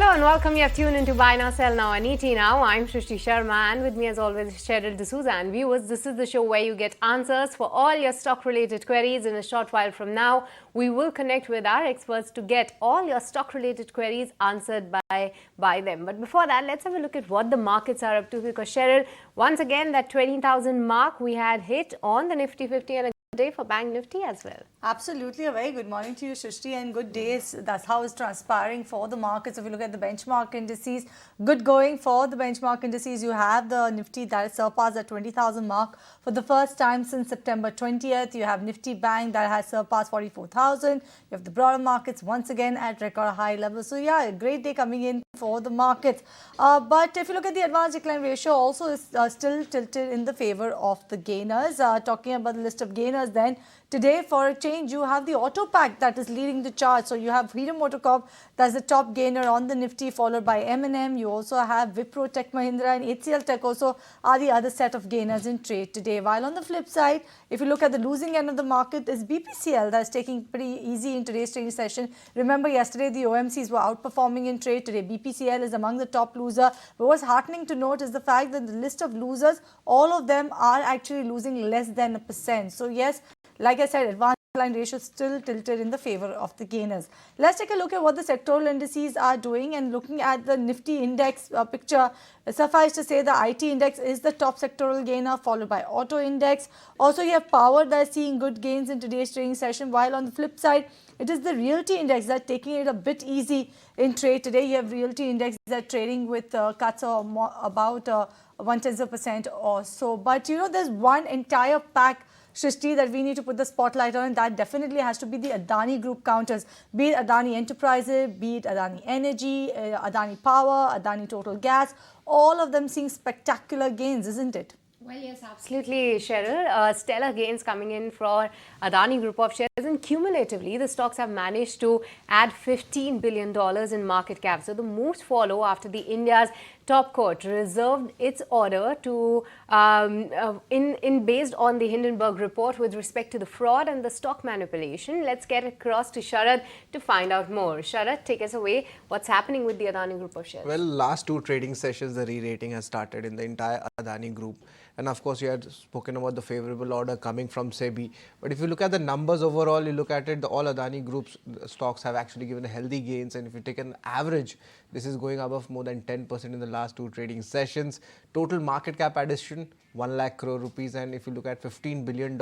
and welcome. You have tuned into Buy Now, Sell Now and ET Now. I'm Shrishti Sharma, and with me as always is Cheryl D'Souza. And viewers, this is the show where you get answers for all your stock-related queries. In a short while from now, we will connect with our experts to get all your stock-related queries answered by them. But before that, let's have a look at what the markets are up to, because Cheryl, once again, that 20,000 mark we had hit on the Nifty 50 and a day for Bank Nifty as well. Absolutely. A very good morning to you, Shrishti, and good days. That's how it's transpiring for the markets. If you look at the benchmark indices, good going for the benchmark indices. You have the Nifty that has surpassed the 20,000 mark for the first time since September 20th. You have Nifty Bank that has surpassed 44,000. You have the broader markets once again at record high levels. So yeah, a great day coming in for the markets. But if you look at the advance decline ratio, also is still tilted in the favor of the gainers. Talking about the list of gainers then, today for a change, you have the auto pack that is leading the chart. So you have Freedom Motor Corp, that's the top gainer on the Nifty, followed by M&M. You also have Wipro, Tech Mahindra and HCL Tech also are the other set of gainers in trade today. While on the flip side, if you look at the losing end of the market, is BPCL that's taking pretty easy in today's trading session. Remember, yesterday the OMCs were outperforming in trade. Today BPCL is among the top loser. But what's heartening to note is the fact that the list of losers, all of them are actually losing less than 1%. So yes, like I said, advanced decline ratio still tilted in the favor of the gainers. Let's take a look at what the sectoral indices are doing, and looking at the Nifty index picture, suffice to say the IT index is the top sectoral gainer, followed by auto index. Also, you have power that is seeing good gains in today's trading session, while on the flip side, it is the realty index that's taking it a bit easy in trade today. You have realty index that trading with cuts of about 0.1% or so. But you know, there's one entire pack, Shrishti, that we need to put the spotlight on, and that definitely has to be the Adani Group counters, be it Adani Enterprises, be it Adani Energy, Adani Power, Adani Total Gas, all of them seeing spectacular gains, isn't it? Well, yes, absolutely, Cheryl. Stellar gains coming in for Adani Group of shares, and cumulatively, the stocks have managed to add $15 billion in market cap. So the moves follow after the India's top court reserved its order to based on the Hindenburg report with respect to the fraud and the stock manipulation. Let's get across to Sharad to find out more. Sharad, take us away. What's happening with the Adani Group of shares? Well, last two trading sessions, the re-rating has started in the entire Adani Group. And of course, you had spoken about the favorable order coming from SEBI. But if you look at the numbers overall, you look at it, all Adani Group's stocks have actually given healthy gains. And if you take an average, this is going above more than 10% in the last two trading sessions. Total market cap addition, 1 lakh crore rupees. And if you look at $15 billion,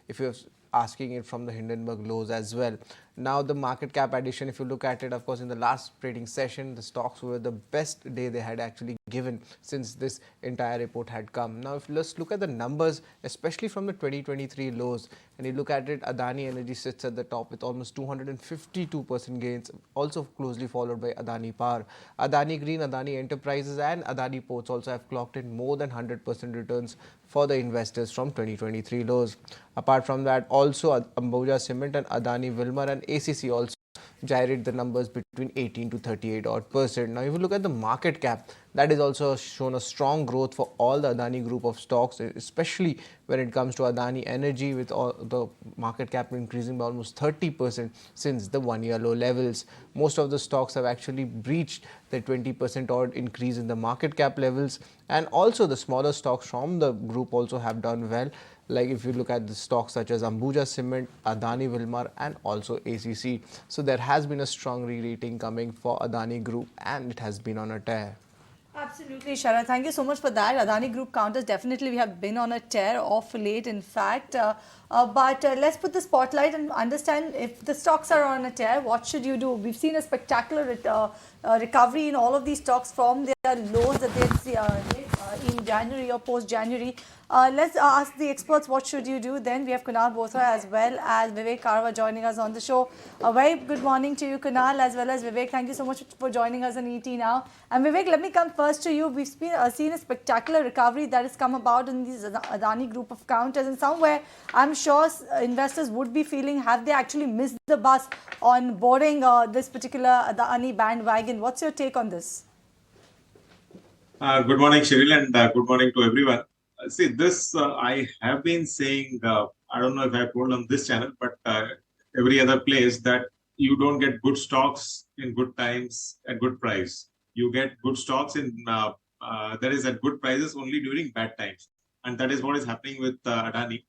if you're asking it from the Hindenburg lows as well. Now the market cap addition, if you look at it, of course, in the last trading session, the stocks were the best day they had actually given since this entire report had come. Now, if let's look at the numbers, especially from the 2023 lows, and you look at it, Adani Energy sits at the top with almost 252% gains, also closely followed by Adani Power. Adani Green, Adani Enterprises and Adani Ports also have clocked in more than 100% returns for the investors from 2023 lows. Apart from that, also Ambuja Cement and Adani Wilmar and ACC also gyrate the numbers between 18 to 38 odd percent. Now, if you look at the market cap, that is also shown a strong growth for all the Adani Group of stocks, especially when it comes to Adani Energy, with all the market cap increasing by almost 30% since the one-year low levels. Most of the stocks have actually breached the 20% odd increase in the market cap levels, and also the smaller stocks from the group also have done well. Like if you look at the stocks such as Ambuja Cement, Adani Wilmar and also ACC. So there has been a strong re-rating coming for Adani Group, and it has been on a tear. Absolutely, Shara. Thank you so much for that. Adani Group counters, definitely we have been on a tear of late, in fact. But let's put the spotlight and understand, if the stocks are on a tear, what should you do? We've seen a spectacular recovery in all of these stocks from their lows that they hit in January or post-January. Let's ask the experts, what should you do? Then we have Kunal Bothra as well as Vivek Karwa joining us on the show. A very good morning to you, Kunal, as well as Vivek. Thank you so much for joining us on ET Now. And Vivek, let me come first to you. We've seen a spectacular recovery that has come about in these Adani Group of counters, and somewhere I'm sure investors would be feeling, have they actually missed the bus on boarding this particular Adani bandwagon? What's your take on this? Good morning, Cheryl, and good morning to everyone. See, this I have been saying, I don't know if I told on this channel, but every other place, that you don't get good stocks in good times at good price. You get good stocks in that is at good prices only during bad times, and that is what is happening with Adani.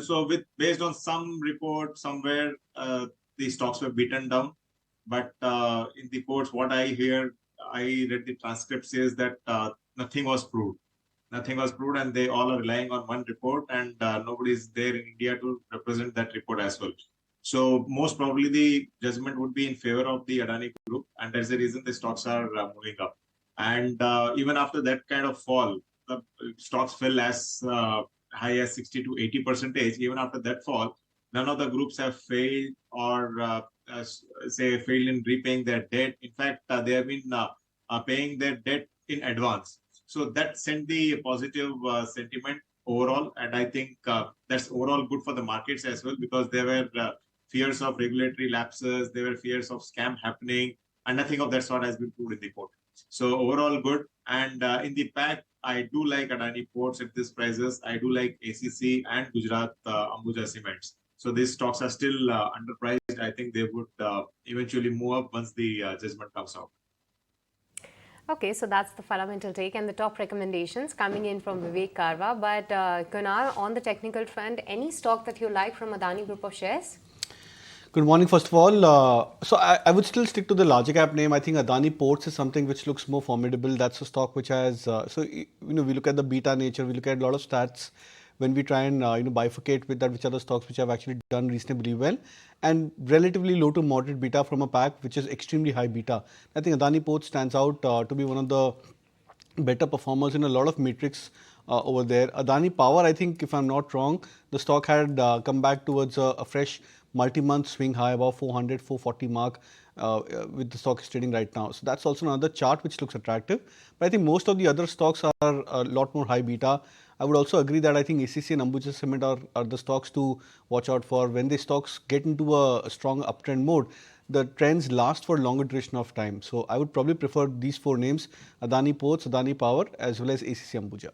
So, with based on some report somewhere, the stocks were beaten down. But in the courts, what I read the transcript says that nothing was proved. Nothing was proved, and they all are relying on one report, and nobody is there in India to represent that report as well. So most probably the judgment would be in favor of the Adani group, and that's the reason the stocks are moving up. And even after that kind of fall, the stocks fell as high as 60 to 80%. Even after that fall, none of the groups have failed or say failed in repaying their debt. In fact, they have been paying their debt in advance. So that sent the positive sentiment overall, and I think that's overall good for the markets as well, because there were fears of regulatory lapses, there were fears of scam happening, and nothing of that sort has been proved in the court. So overall good. And in the pack, I do like Adani Ports at these prices. I do like ACC and Gujarat Ambuja Cements. So these stocks are still underpriced. I think they would eventually move up once the judgment comes out. Okay, so that's the fundamental take and the top recommendations coming in from Vivek Karwa. But Kunal, on the technical front, any stock that you like from Adani Group of shares? Good morning, first of all. So I would still stick to the larger cap name. I think Adani Ports is something which looks more formidable. That's a stock which has, we look at the beta nature, we look at a lot of stats when we try and bifurcate with that, which are the stocks which have actually done reasonably well, and relatively low to moderate beta from a pack which is extremely high beta. I think Adani Ports stands out to be one of the better performers in a lot of metrics over there. Adani Power, I think, if I'm not wrong, the stock had come back towards a fresh multi-month swing high above 400, 440 mark with the stock is trading right now. So that's also another chart which looks attractive. But I think most of the other stocks are a lot more high beta. I would also agree that I think ACC and Ambuja Cement are the stocks to watch out for. When the stocks get into a strong uptrend mode, the trends last for a longer duration of time. So I would probably prefer these four names: Adani Ports, Adani Power, as well as ACC Ambuja.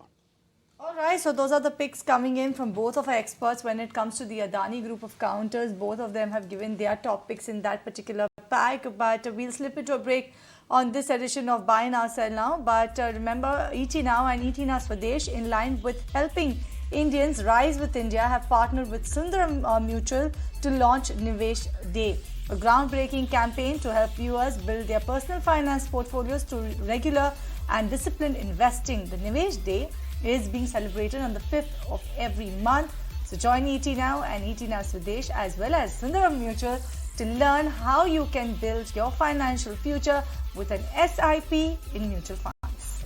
All right, so those are the picks coming in from both of our experts when it comes to the Adani group of counters. Both of them have given their top picks in that particular pack, but we'll slip into a break on this edition of Buy Now, Sell Now. But remember, ET Now and ET Now Swadesh, in line with helping Indians rise with India, have partnered with Sundaram Mutual to launch Nivesh Day, a groundbreaking campaign to help viewers build their personal finance portfolios through regular and disciplined investing. The Nivesh Day is being celebrated on the 5th of every month. So join ET Now and ET Now Swadesh as well as Sundaram Mutual to learn how you can build your financial future with an SIP in mutual funds.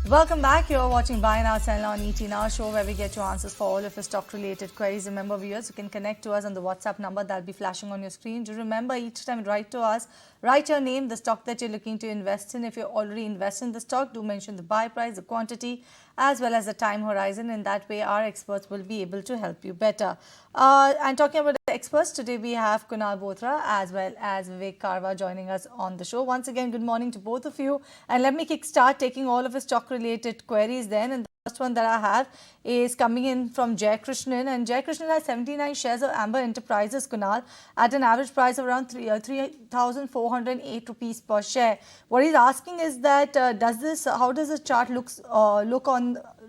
Welcome back. You're watching Buy Now, Sell Now on ET Now, show where we get your answers for all of your stock-related queries. Remember, viewers, you can connect to us on the WhatsApp number that'll be flashing on your screen. Do remember, each time write to us, write your name, the stock that you're looking to invest in. If you're already invested in the stock, do mention the buy price, the quantity, as well as the time horizon. In that way, our experts will be able to help you better. And talking about the experts, today we have Kunal Bothra as well as Vivek Karwa joining us on the show. Once again, good morning to both of you. And let me kickstart taking all of his stock-related queries then. And the first one that I have is coming in from Jay Krishnan. And Jay Krishnan has 79 shares of Amber Enterprises, Kunal, at an average price of around 3,408 rupees per share. What he's asking is that how does the chart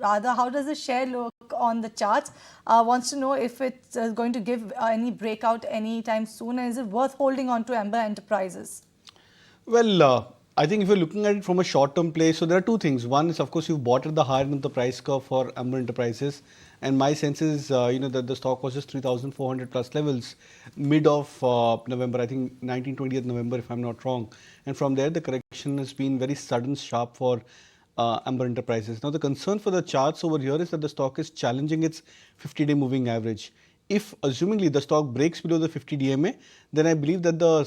how does the share look on the charts? Wants to know if it's going to give any breakout anytime soon, and is it worth holding on to Amber Enterprises? Well, I think if you're looking at it from a short-term play, so there are two things. One is, of course, you've bought at the higher end of the price curve for Amber Enterprises, and my sense is, that the stock was just 3,400 plus levels mid of November. I think 20th November, if I'm not wrong. And from there, the correction has been very sudden, sharp for Amber Enterprises. Now, the concern for the charts over here is that the stock is challenging its 50-day moving average. If, assumingly, the stock breaks below the 50 DMA, then I believe that the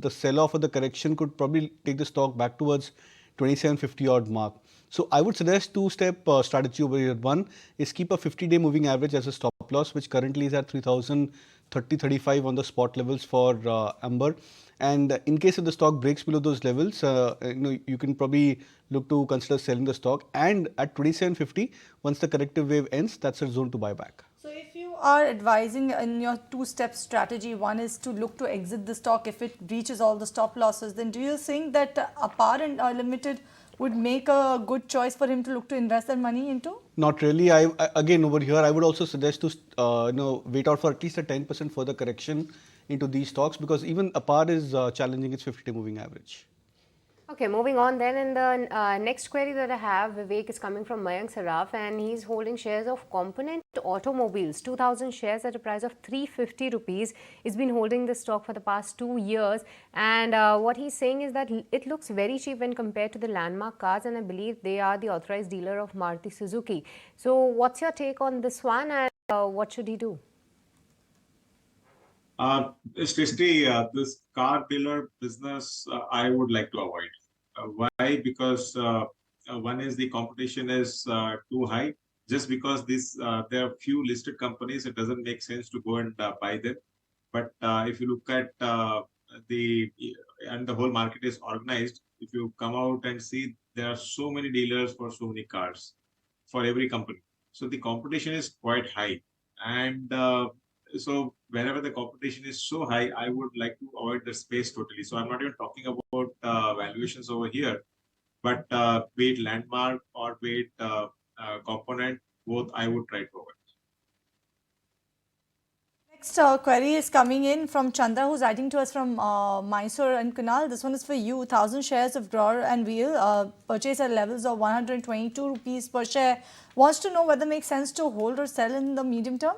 sell-off or the correction could probably take the stock back towards 2750 odd mark. So I would suggest two-step strategy over here. One is keep a 50-day moving average as a stop loss, which currently is at 3,030.35 on the spot levels for Amber. And in case if the stock breaks below those levels, you can probably look to consider selling the stock. And at 2750, once the corrective wave ends, that's a zone to buy back. So if you are advising in your two-step strategy, one is to look to exit the stock if it reaches all the stop losses, then do you think that Apar and Limited would make a good choice for him to look to invest that money into? Not really. Again, over here, I would also suggest to wait out for at least a 10% further correction into these stocks, because even Apar is challenging its 50-day moving average. Okay, moving on then. In the next query that I have, Vivek is coming from Mayank Saraf, and he's holding shares of Component Automobiles, 2,000 shares at a price of 350 rupees. He's been holding this stock for the past 2 years, and what he's saying is that it looks very cheap when compared to the landmark cars, and I believe they are the authorized dealer of Maruti Suzuki. So what's your take on this one, and what should he do? Srishti, this car dealer business, I would like to avoid. Why? Because one is the competition is too high. Just because there are few listed companies, it doesn't make sense to go and buy them. But if you look at the whole market is organized, if you come out and see, there are so many dealers for so many cars for every company. So the competition is quite high, and so whenever the competition is so high, I would like to avoid the space totally. So I'm not even talking about valuations over here, but be it landmark or be it component, both I would try to avoid. Next query is coming in from Chandra, who's writing to us from Mysore and Kunal. This one is for you. 1,000 shares of Drawer and Wheel, purchase at levels of 122 rupees per share. Wants to know whether it makes sense to hold or sell in the medium term?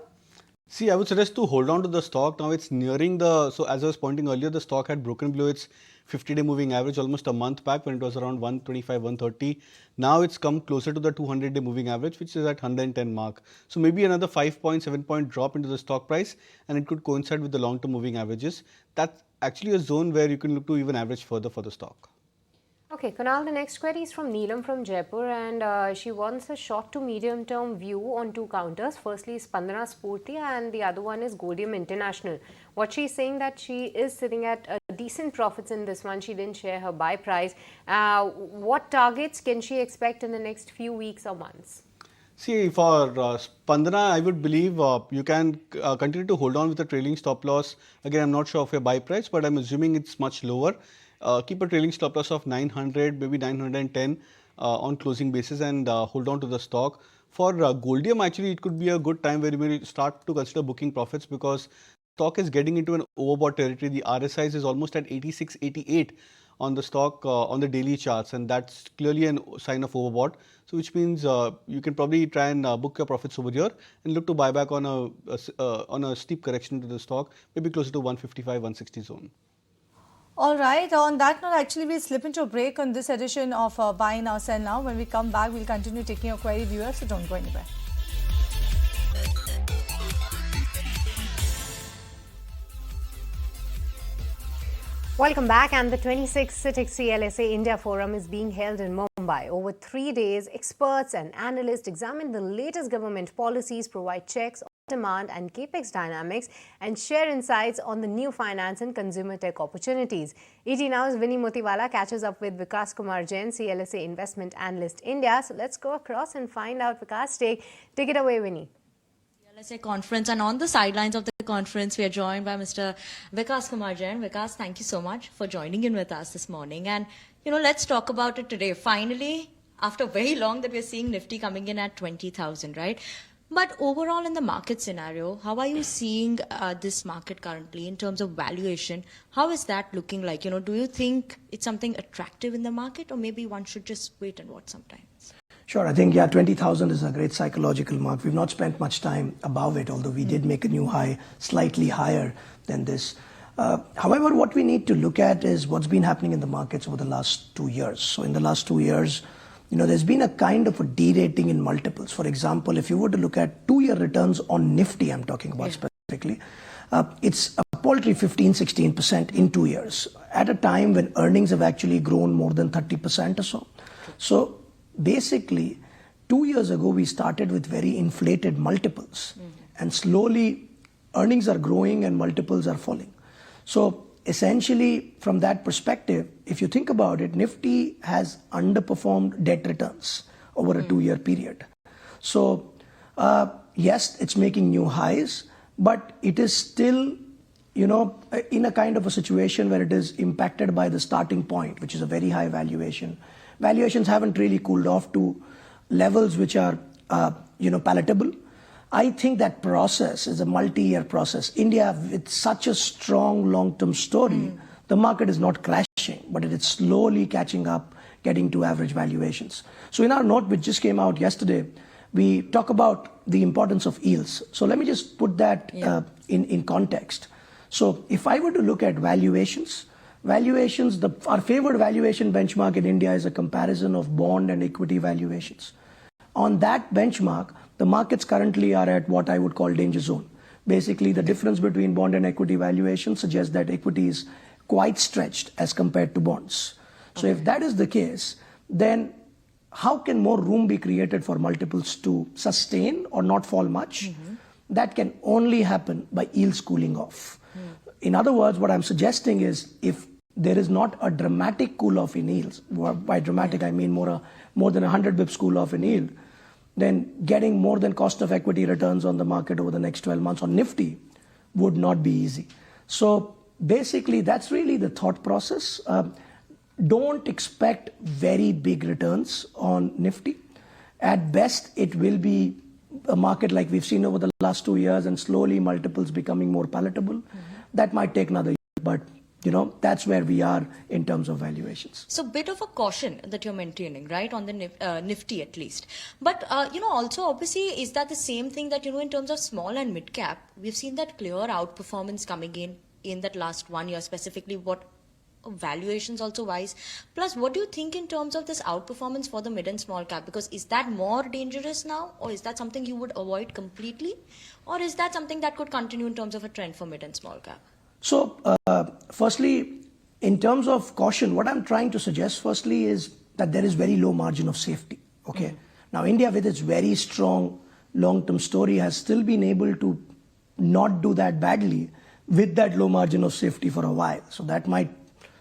See, I would suggest to hold on to the stock. Now it's nearing so as I was pointing earlier, the stock had broken below its 50-day moving average almost a month back when it was around 125, 130. Now it's come closer to the 200-day moving average, which is at 110 mark. So maybe another 5.7-point drop into the stock price, and it could coincide with the long-term moving averages. That's actually a zone where you can look to even average further for the stock. Okay, Kunal, the next query is from Neelam from Jaipur, and she wants a short to medium term view on two counters. Firstly, Spandana Spurti, and the other one is Goldium International. What she's saying that she is sitting at decent profits in this one. She didn't share her buy price. What targets can she expect in the next few weeks or months? See, for Spandana, I would believe you can continue to hold on with a trailing stop loss. Again, I'm not sure of your buy price, but I'm assuming it's much lower. Keep a trailing stop loss of 900, maybe 910 on closing basis, and hold on to the stock. For Goldium, actually, it could be a good time where you may start to consider booking profits, because stock is getting into an overbought territory. The RSI is almost at 86, 88 on the stock on the daily charts, and that's clearly a sign of overbought. So which means you can probably try and book your profits over here and look to buy back on a steep correction to the stock, maybe closer to 155, 160 zone. All right. On that note, actually, we'll slip into a break on this edition of Buy Now, Sell Now. When we come back, we'll continue taking your query, viewers, so don't go anywhere. Welcome back, and the 26th Sitting CLSA India Forum is being held in Mumbai. Over 3 days, experts and analysts examine the latest government policies, provide checks on demand and capex dynamics, and share insights on the new finance and consumer tech opportunities. ET Now's Vinny Motiwala catches up with Vikas Kumar Jain, CLSA Investment Analyst India. So let's go across and find out Vikas' take. Take it away, Vinny. CLSA conference, and on the sidelines of the conference we are joined by Mr. Vikas Kumar Jain. Vikas, thank you so much for joining in with us this morning, and let's talk about it today. Finally, after very long that we're seeing Nifty coming in at 20,000, right? But overall in the market scenario, how are you seeing this market currently in terms of valuation? How is that looking like? Do you think it's something attractive in the market, or maybe one should just wait and watch sometimes? Sure. I think, 20,000 is a great psychological mark. We've not spent much time above it, although we did make a new high slightly higher than this. However, what we need to look at is what's been happening in the markets over the last 2 years. So in the last 2 years, there's been a kind of a derating in multiples. For example, if you were to look at 2-year returns on Nifty, I'm talking about specifically, it's a paltry 15-16% in 2 years, at a time when earnings have actually grown more than 30% or so. So basically, 2 years ago, we started with very inflated multiples, and slowly earnings are growing and multiples are falling. So essentially, from that perspective, if you think about it, Nifty has underperformed debt returns over a 2-year period. So yes, it's making new highs, but it is still, in a kind of a situation where it is impacted by the starting point, which is a very high valuation. Valuations haven't really cooled off to levels which are, palatable. I think that process is a multi-year process. India, with such a strong long-term story, the market is not crashing, but it is slowly catching up, getting to average valuations. So in our note, which just came out yesterday, we talk about the importance of yields. So let me just put that in context. So if I were to look at valuations, our favored valuation benchmark in India is a comparison of bond and equity valuations. On that benchmark, the markets currently are at what I would call danger zone. Basically, the difference between bond and equity valuation suggests that equity is quite stretched as compared to bonds. So if that is the case, then how can more room be created for multiples to sustain or not fall much? That can only happen by yields cooling off. In other words, what I'm suggesting is if there is not a dramatic cool off in yields, by dramatic I mean more than 100 bips cool off in yield, then getting more than cost of equity returns on the market over the next 12 months on Nifty would not be easy. So basically, that's really the thought process. Don't expect very big returns on Nifty. At best, it will be a market like we've seen over the last 2 years and slowly multiples becoming more palatable. That might take another year, but that's where we are in terms of valuations. So bit of a caution that you're maintaining, right, on the Nifty at least. But, also obviously, is that the same thing that, in terms of small and mid cap, we've seen that clear outperformance coming in that last 1 year, specifically what valuations also wise. Plus, what do you think in terms of this outperformance for the mid and small cap? Because is that more dangerous now, or is that something you would avoid completely? Or is that something that could continue in terms of a trend for mid and small cap? So, firstly, in terms of caution, what I'm trying to suggest firstly is that there is very low margin of safety. Okay. Now, India with its very strong long-term story has still been able to not do that badly with that low margin of safety for a while. So that might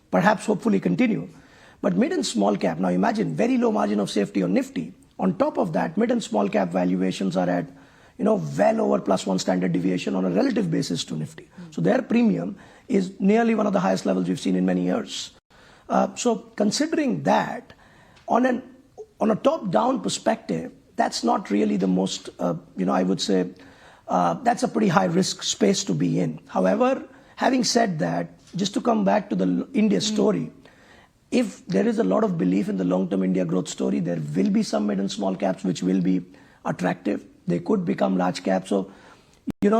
perhaps hopefully continue. But mid and small cap, now imagine very low margin of safety on Nifty. On top of that, mid and small cap valuations are at well over +1 standard deviation on a relative basis to Nifty. So their premium is nearly one of the highest levels we've seen in many years. So considering that, on a top-down perspective, that's not really the most, I would say, that's a pretty high-risk space to be in. However, having said that, just to come back to the India story, if there is a lot of belief in the long-term India growth story, there will be some mid and small caps which will be attractive. They could become large caps. So,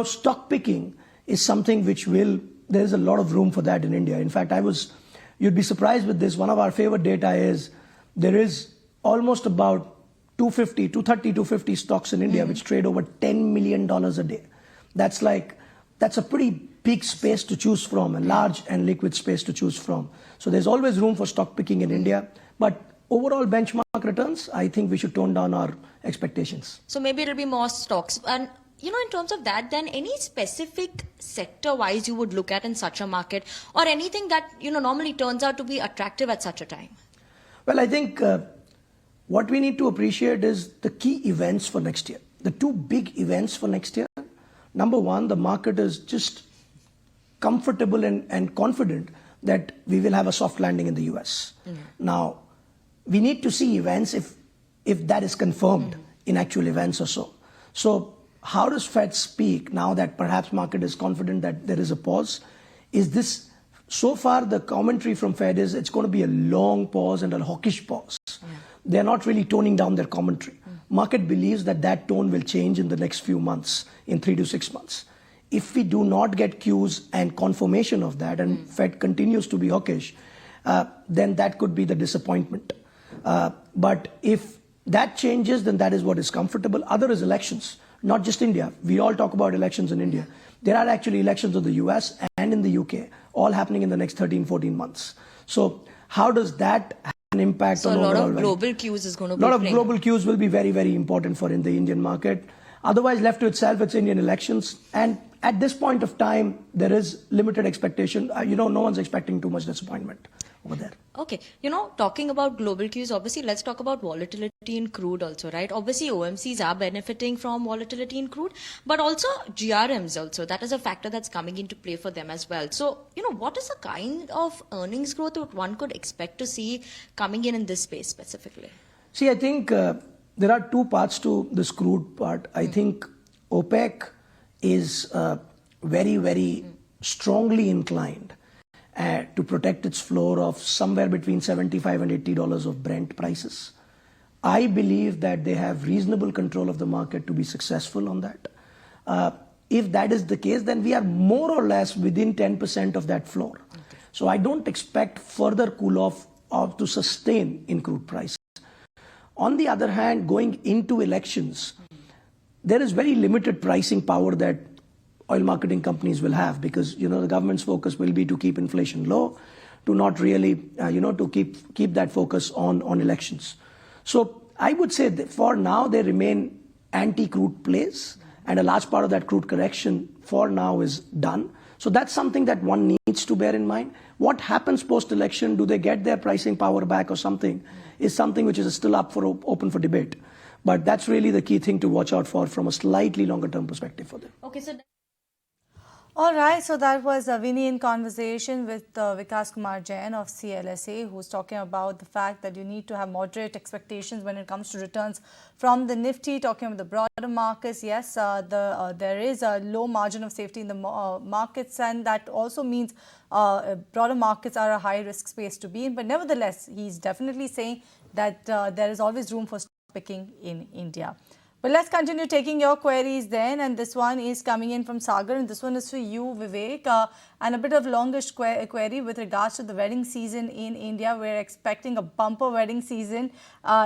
stock picking is something which there is a lot of room for that in India. In fact, you'd be surprised with this. One of our favorite data is there is almost about 250 stocks in India which trade over $10 million a day. That's a pretty big space to choose from, a large and liquid space to choose from. So there's always room for stock picking in India. But overall benchmark returns, I think we should tone down our expectations. So maybe it'll be more stocks. And, in terms of that, then any specific sector-wise you would look at in such a market, or anything that, normally turns out to be attractive at such a time? Well, I think what we need to appreciate is the key events for next year. The two big events for next year. Number one, the market is just comfortable and confident that we will have a soft landing in the US. Now, we need to see events if that is confirmed in actual events or so. So how does Fed speak now that perhaps market is confident that there is a pause? So far the commentary from Fed is it's going to be a long pause and a hawkish pause. They're not really toning down their commentary. Market believes that tone will change in the next few months, in 3 to 6 months. If we do not get cues and confirmation of that and Fed continues to be hawkish, then that could be the disappointment. But if that changes, then that is what is comfortable. Other is elections, not just India. We all talk about elections in India. There are actually elections in the US and in the UK, all happening in the next 13, 14 months. So how does that have an impact on overall value? So a lot of global cues is going to be A lot of global cues will be very, very important for in the Indian market. Otherwise, left to itself, it's Indian elections. And at this point of time, there is limited expectation. No one's expecting too much disappointment over there. Okay, talking about global cues, obviously, let's talk about volatility in crude also, right? Obviously, OMCs are benefiting from volatility in crude, but also GRMs also. That is a factor that's coming into play for them as well. So, what is the kind of earnings growth that one could expect to see coming in this space specifically? See, I think there are two parts to this crude part. I think OPEC is very, very strongly inclined to protect its floor of somewhere between $75 and $80 of Brent prices. I believe that they have reasonable control of the market to be successful on that. If that is the case, then we are more or less within 10% of that floor. Okay. So I don't expect further cool off to sustain in crude prices. On the other hand, going into elections, there is very limited pricing power that oil marketing companies will have, because the government's focus will be to keep inflation low, to not really to keep that focus on elections. So I would say that for now they remain anti-crude plays, and a large part of that crude correction for now is done. So that's something that one needs to bear in mind. What happens post-election? Do they get their pricing power back or something? Is something which is still open for debate. But that's really the key thing to watch out for from a slightly longer term perspective for them. Okay, so all right, so that was Vinny in conversation with Vikas Kumar Jain of CLSA, who's talking about the fact that you need to have moderate expectations when it comes to returns from the Nifty, talking about the broader markets. Yes, there is a low margin of safety in the markets, and that also means broader markets are a high-risk space to be in. But nevertheless, he's definitely saying that there is always room for stock picking in India. But let's continue taking your queries then, and this one is coming in from Sagar, and this one is for you, Vivek, and a bit of longish query with regards to the wedding season in India. We're expecting a bumper wedding season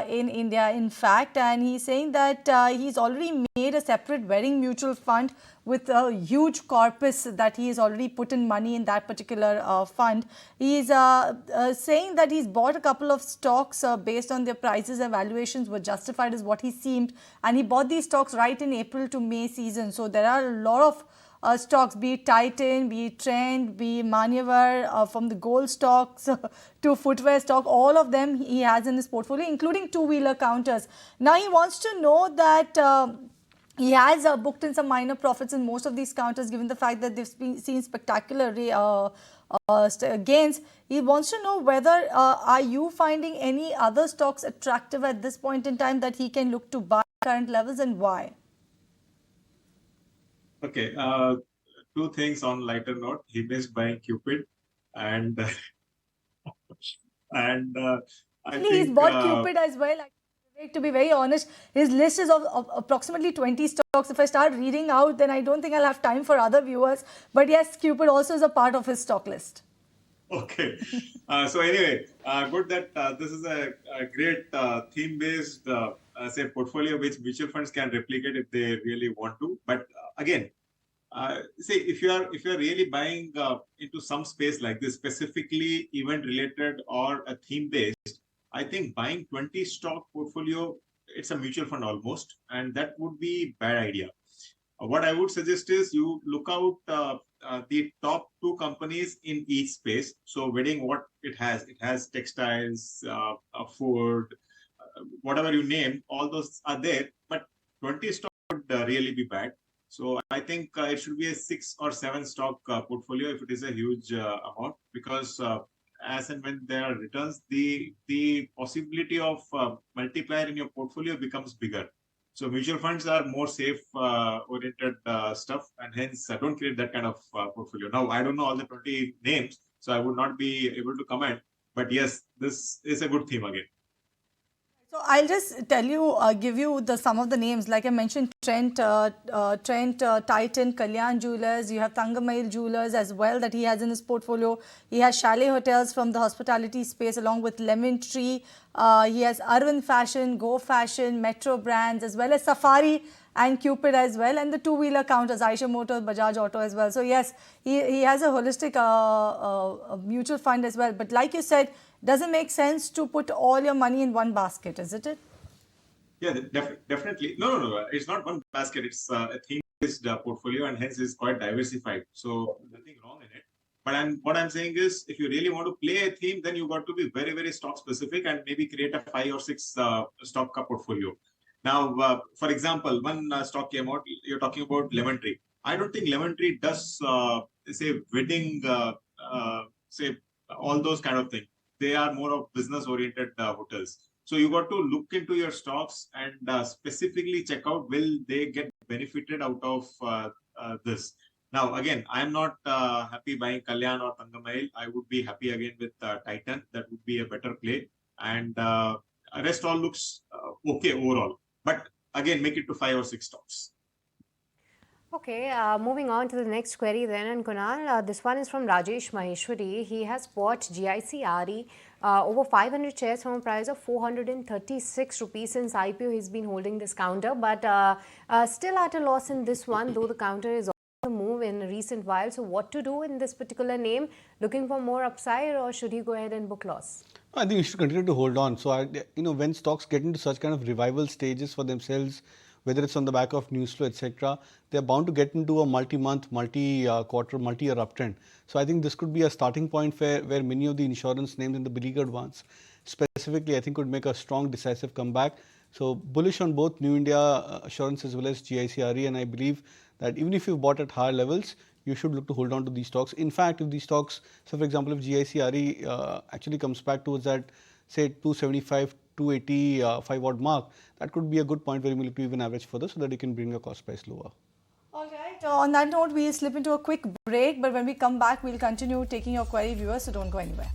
in India, in fact, and he's saying that he's already made a separate wedding mutual fund with a huge corpus that he has already put in money in that particular fund. He's saying that he's bought a couple of stocks based on their prices and valuations were justified is what he seemed, and he bought these stocks right in April to May season. So there are a lot of stocks, be it Titan, be it Trend, be it Manyavar, from the gold stocks to footwear stock, all of them he has in his portfolio, including two-wheeler counters. Now he wants to know that he has booked in some minor profits in most of these counters, given the fact that they've seen spectacular gains. He wants to know whether are you finding any other stocks attractive at this point in time that he can look to buy at current levels, and why? Okay, two things on lighter note. He missed buying Cupid, and and I think he's bought Cupid as well. To be very honest, his list is of approximately 20 stocks. If I start reading out, then I don't think I'll have time for other viewers. But yes, Cupid also is a part of his stock list. Okay. So anyway, good that this is a great theme-based, say, portfolio which mutual funds can replicate if they really want to. But again, say if you are really buying into some space like this, specifically event-related or a theme-based, I think buying 20 stock portfolio, it's a mutual fund almost, and that would be bad idea. What I would suggest is you look out the top two companies in each space. So wedding, what it has textiles, food, whatever you name, all those are there, but 20 stock would really be bad. So I think it should be a 6 or 7 stock portfolio if it is a huge amount, because as and when there are returns, the possibility of multiplier in your portfolio becomes bigger. So mutual funds are more safe oriented stuff, and hence don't create that kind of portfolio. Now, I don't know all the 20 names, so I would not be able to comment. But yes, this is a good theme again. So I'll just tell you, give you some of the names. Like I mentioned, Trent, Titan, Kalyan Jewelers. You have Tangamail Jewelers as well that he has in his portfolio. He has Chalet Hotels from the hospitality space along with Lemon Tree. He has Arvind Fashion, Go Fashion, Metro Brands, as well as Safari and Cupid as well, and the two-wheeler counters, Eicher Motors, Bajaj Auto as well. So yes, he has a holistic mutual fund as well. But like you said, doesn't make sense to put all your money in one basket, isn't it? Yeah, definitely. No. It's not one basket. It's a theme-based portfolio, and hence is quite diversified. So nothing wrong in it. But what I'm saying is, if you really want to play a theme, then you got to be very, very stock specific and maybe create a 5 or 6 stock portfolio. Now, for example, one stock came out. You're talking about Lemon Tree. I don't think Lemon Tree does say wedding, say all those kind of things. They are more of business-oriented hotels. So you got to look into your stocks and specifically check out will they get benefited out of this. Now, again, I'm not happy buying Kalyan or Tangamail. I would be happy again with Titan. That would be a better play. And rest all looks okay overall. But again, make it to 5 or 6 stocks. Okay, moving on to the next query then, and Kunal, this one is from Rajesh Maheshwari. He has bought GIC over 500 shares from a price of 436 rupees since IPO. He's been holding this counter, but still at a loss in this one, though the counter is on the move in a recent while. So what to do in this particular name? Looking for more upside, or should he go ahead and book loss? I think you should continue to hold on. So, when stocks get into such kind of revival stages for themselves, whether it's on the back of news flow, etc., they're bound to get into a multi-month, multi-quarter, multi-year uptrend. So, I think this could be a starting point where many of the insurance names and the beleaguered ones, specifically, I think could make a strong, decisive comeback. So, bullish on both New India Assurance as well as GICRE, and I believe that even if you've bought at higher levels, you should look to hold on to these stocks. In fact, if these stocks, so for example, if GICRE actually comes back towards that, say 275, 285 odd mark, that could be a good point where you will look to even average further so that you can bring your cost price lower. All right. On that note, we'll slip into a quick break, but when we come back, we'll continue taking your query, viewers, so don't go anywhere.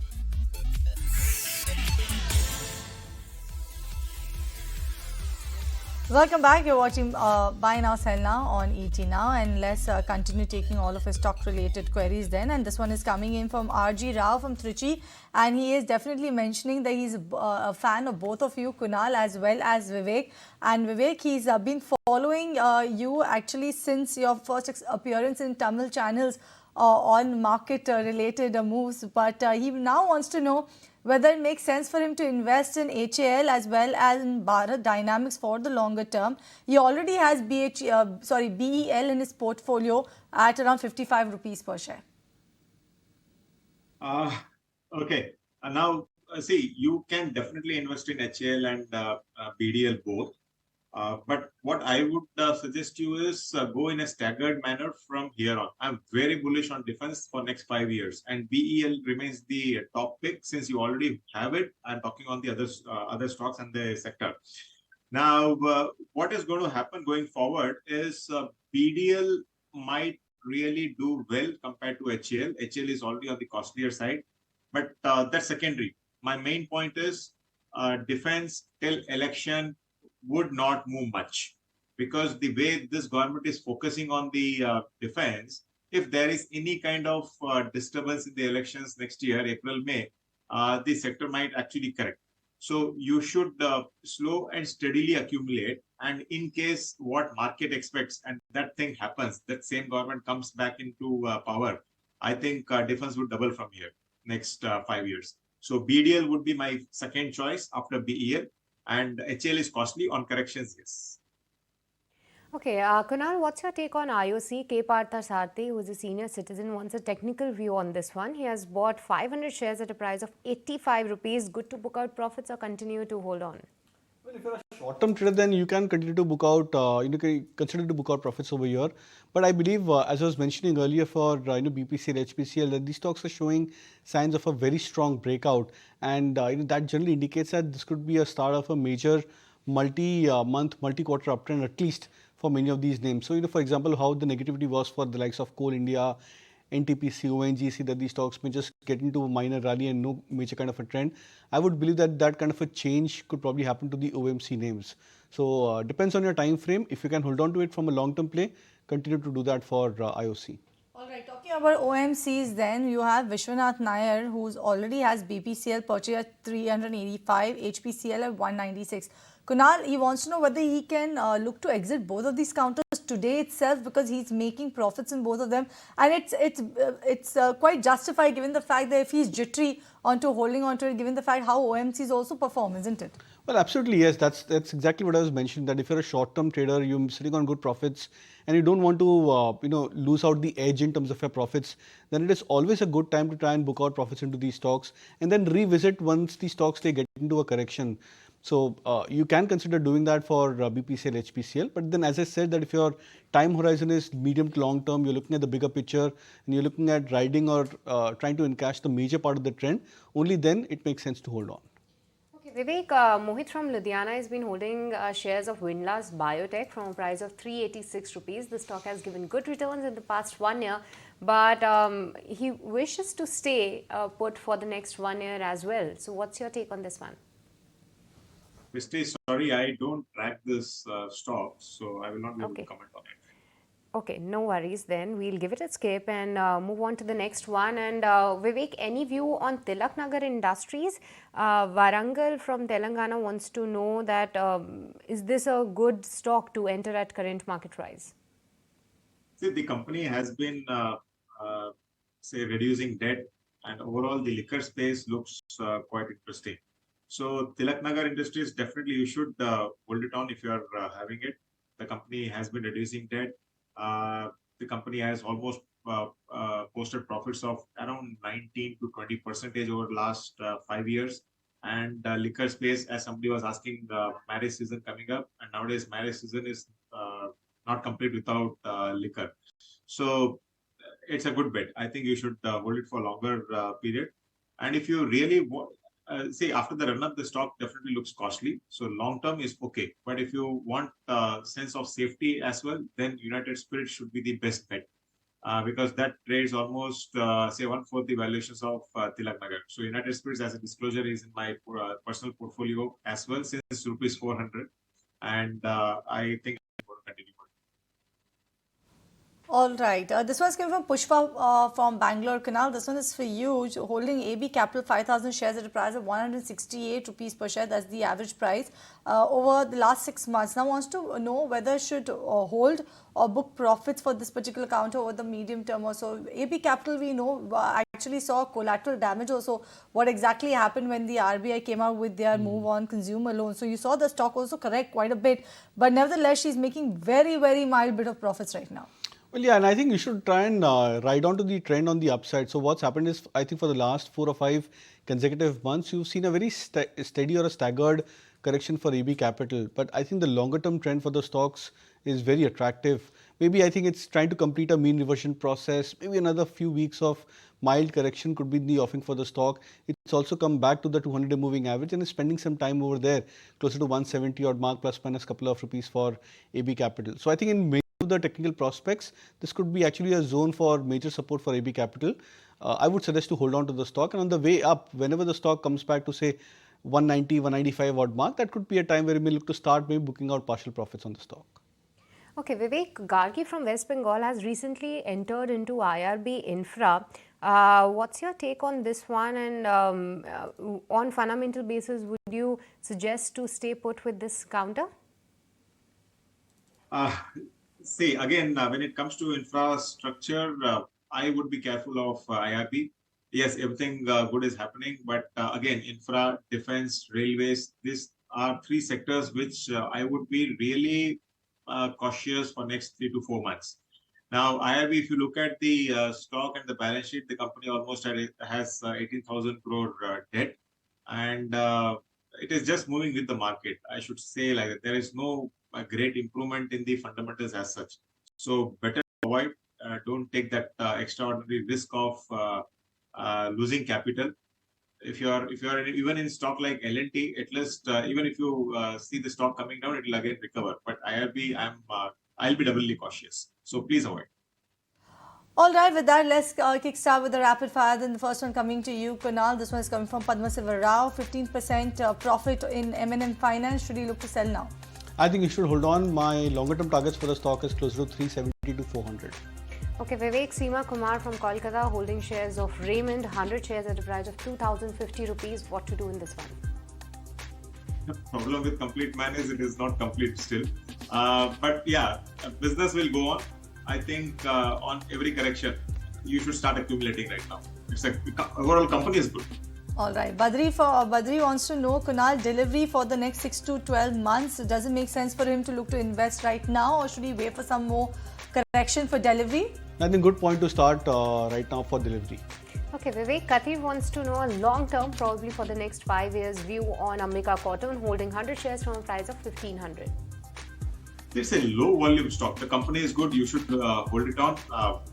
Welcome back. You're watching Buy Now, Sell Now on ET Now, and let's continue taking all of his stock-related queries then. And this one is coming in from RG Rao from Trichy, and he is definitely mentioning that he's a fan of both of you, Kunal as well as Vivek. And Vivek, he's been following you actually since your first appearance in Tamil channels on market-related moves, but he now wants to know whether it makes sense for him to invest in HAL as well as in Bharat Dynamics for the longer term. He already has BEL in his portfolio at around 55 rupees per share. Okay. Now, see, you can definitely invest in HAL and BDL both. But what I would suggest you is go in a staggered manner from here on. I'm very bullish on defense for next 5 years, and BEL remains the top pick since you already have it. I'm talking on the other stocks and the sector. Now, what is going to happen going forward is BDL might really do well compared to HAL. HAL is already on the costlier side, but that's secondary. My main point is defense till election would not move much, because the way this government is focusing on the defense, if there is any kind of disturbance in the elections next year, April, May, the sector might actually correct. So you should slow and steadily accumulate, and in case what market expects and that thing happens, that same government comes back into power, I think defense would double from here next 5 years. So BDL would be my second choice after BEL. And HAL is costly on corrections, yes. Okay, Kunal, what's your take on IOC? K. Partha Sarthi, who is a senior citizen, wants a technical view on this one. He has bought 500 shares at a price of 85 rupees. Good to book out profits or continue to hold on? Well, if you're a short-term trader, then you can continue to book out, can consider to book out profits over here. But I believe, as I was mentioning earlier for BPCL, HPCL, that these stocks are showing signs of a very strong breakout, and that generally indicates that this could be a start of a major multi-month, multi-quarter uptrend, at least for many of these names. So, for example, how the negativity was for the likes of Coal India, NTPC, ONGC, that these stocks may just get into a minor rally and no major kind of a trend. I would believe that that kind of a change could probably happen to the OMC names. So depends on your time frame. If you can hold on to it from a long-term play, continue to do that for IOC. All right, talking about OMCs then, you have Vishwanath Nair, who already has BPCL purchased at 385, HPCL at 196. Kunal, he wants to know whether he can look to exit both of these counters today itself, because he's making profits in both of them, and it's quite justified given the fact that if he's jittery onto holding onto it, given the fact how OMCs also perform, isn't it? Well, absolutely, yes. That's exactly what I was mentioning. That if you're a short-term trader, you're sitting on good profits, and you don't want to lose out the edge in terms of your profits, then it is always a good time to try and book out profits into these stocks, and then revisit once the stocks they get into a correction. So you can consider doing that for BPCL, HPCL. But then, as I said, that if your time horizon is medium to long term, you're looking at the bigger picture, and you're looking at riding or trying to encash the major part of the trend, only then it makes sense to hold on. Okay, Vivek, Mohit from Ludhiana has been holding shares of Windlast Biotech from a price of 386 rupees. The stock has given good returns in the past 1 year, but he wishes to stay put for the next 1 year as well. So what's your take on this one? Mr. Sorry, I don't track this stock, so I will not be able to Okay. comment on it. Okay, no worries then. We'll give it a skip and move on to the next one. And Vivek, any view on Tilak Nagar Industries? Varangal from Telangana wants to know that is this a good stock to enter at current market price? See, the company has been, say, reducing debt, and overall the liquor space looks quite interesting. So Tilak Nagar Industries, definitely you should hold it on if you are having it. The company has been reducing debt. The company has almost posted profits of around 19 to 20% over the last 5 years. And liquor space, as somebody was asking, marriage season coming up, and nowadays marriage season is not complete without liquor. So it's a good bet. I think you should hold it for a longer period. And if you really want, see, after the run up, the stock definitely looks costly. So long term is okay. But if you want sense of safety as well, then United Spirits should be the best bet. Because that trades almost, say, 1/4 the valuations of Tilak Nagar. So United Spirits, as a disclosure, is in my personal portfolio as well, since rupees 400. And I think I'm going to continue. All right. This one's coming from Pushpa from Bangalore Canal. This one is for you. Holding AB Capital 5,000 shares at a price of 168 rupees per share. That's the average price over the last 6 months. Now wants to know whether should hold or book profits for this particular counter over the medium term or so. AB Capital, we know, actually saw collateral damage also. What exactly happened when the RBI came out with their move on consumer loans? So you saw the stock also correct quite a bit. But nevertheless, she's making very, very mild bit of profits right now. Well, yeah, and I think you should try and ride on to the trend on the upside. So what's happened is, I think for the last 4 or 5 consecutive months, you've seen a very steady or a staggered correction for AB Capital. But I think the longer term trend for the stocks is very attractive. Maybe I think it's trying to complete a mean reversion process. Maybe another few weeks of mild correction could be in the offing for the stock. It's also come back to the 200-day moving average and is spending some time over there, closer to 170 odd mark, plus minus a couple of rupees for AB Capital. So I think in the technical prospects, this could be actually a zone for major support for AB Capital. I would suggest to hold on to the stock, and on the way up, whenever the stock comes back to say 190, 195 odd mark, that could be a time where you may look to start maybe booking out partial profits on the stock. Okay, Vivek, Gargi from West Bengal has recently entered into IRB Infra. What's your take on this one? And on fundamental basis, would you suggest to stay put with this counter? See, again, when it comes to infrastructure, I would be careful of IRB. Yes, everything good is happening, but again, infra, defense, railways, these are 3 sectors which I would be really cautious for next 3 to 4 months. Now, IRB, if you look at the stock and the balance sheet, the company almost has 18,000 crore debt, and it is just moving with the market. I should say like that. There is no a great improvement in the fundamentals as such. So better avoid, don't take that extraordinary risk of losing capital. If you are even in stock like L&T, at least even if you see the stock coming down, it will again recover. But IRB, I'll be doubly cautious. So please avoid. All right, with that, let's kickstart with the rapid fire. Then the first one coming to you, Kunal. This one is coming from Padma Silva Rao. 15% profit in M&M Finance. Should he look to sell now? I think you should hold on. My longer term targets for the stock is closer to 370 to 400. Okay, Vivek Seema Kumar from Kolkata holding shares of Raymond, 100 shares at a price of 2,050 rupees. What to do in this one? The problem with Complete Man is it is not complete still. But yeah, business will go on. I think on every correction, you should start accumulating right now. It's overall company is good. All right. Badri wants to know, Kunal, delivery for the next 6 to 12 months. Does it make sense for him to look to invest right now, or should he wait for some more correction for delivery? I think good point to start right now for delivery. Okay, Vivek Katir wants to know a long-term, probably for the next 5 years, view on Ambika Cotton holding 100 shares from a price of 1500. It's a low volume stock. The company is good. You should hold it on.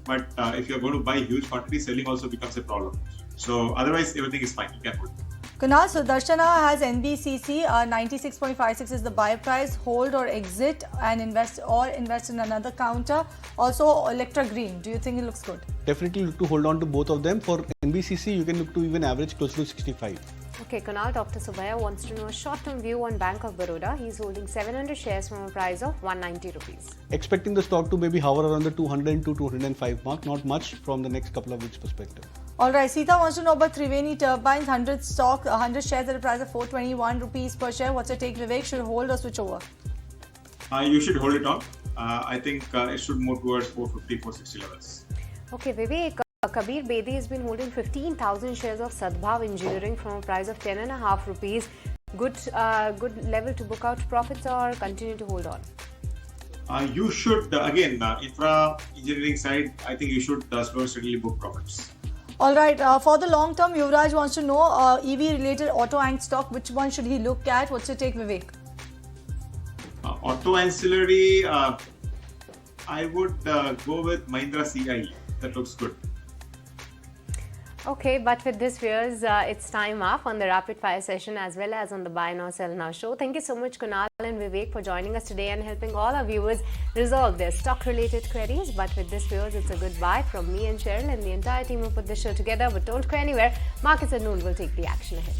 But if you're going to buy huge quantities, selling also becomes a problem. So otherwise, everything is fine. You can hold it. Kunal, so Darshana has NBCC, 96.56 is the buy price, hold or exit and invest in another counter. Also Electra Green, do you think it looks good? Definitely look to hold on to both of them. For NBCC, you can look to even average close to 65. Okay, Kunal, Dr. Subaya wants to know a short-term view on Bank of Baroda. He's holding 700 shares from a price of 190 rupees. Expecting the stock to maybe hover around the 200 to 205 mark, not much from the next couple of weeks perspective. Alright, Sita wants to know about Triveni Turbines, 100 shares at a price of 421 rupees per share. What's your take, Vivek? Should hold or switch over? You should hold it on. I think it should move towards 450, 460 levels. Okay, Vivek, Kabir Bedi has been holding 15,000 shares of Sadbhav Engineering from a price of 10.5 rupees. Good level to book out profits or continue to hold on? You should, again, infra engineering side, I think you should slow and steadily book profits. Alright, for the long term, Yuvraj wants to know EV related auto anch stock. Which one should he look at? What's your take, Vivek? Auto ancillary, I would go with Mahindra CIE. That looks good. Okay, but with this, viewers, it's time up on the rapid fire session as well as on the Buy Now Sell Now show. Thank you so much, Kunal and Vivek, for joining us today and helping all our viewers resolve their stock-related queries. But with this, viewers, it's a goodbye from me and Cheryl and the entire team who put this show together. But don't go anywhere. Markets at noon will take the action ahead.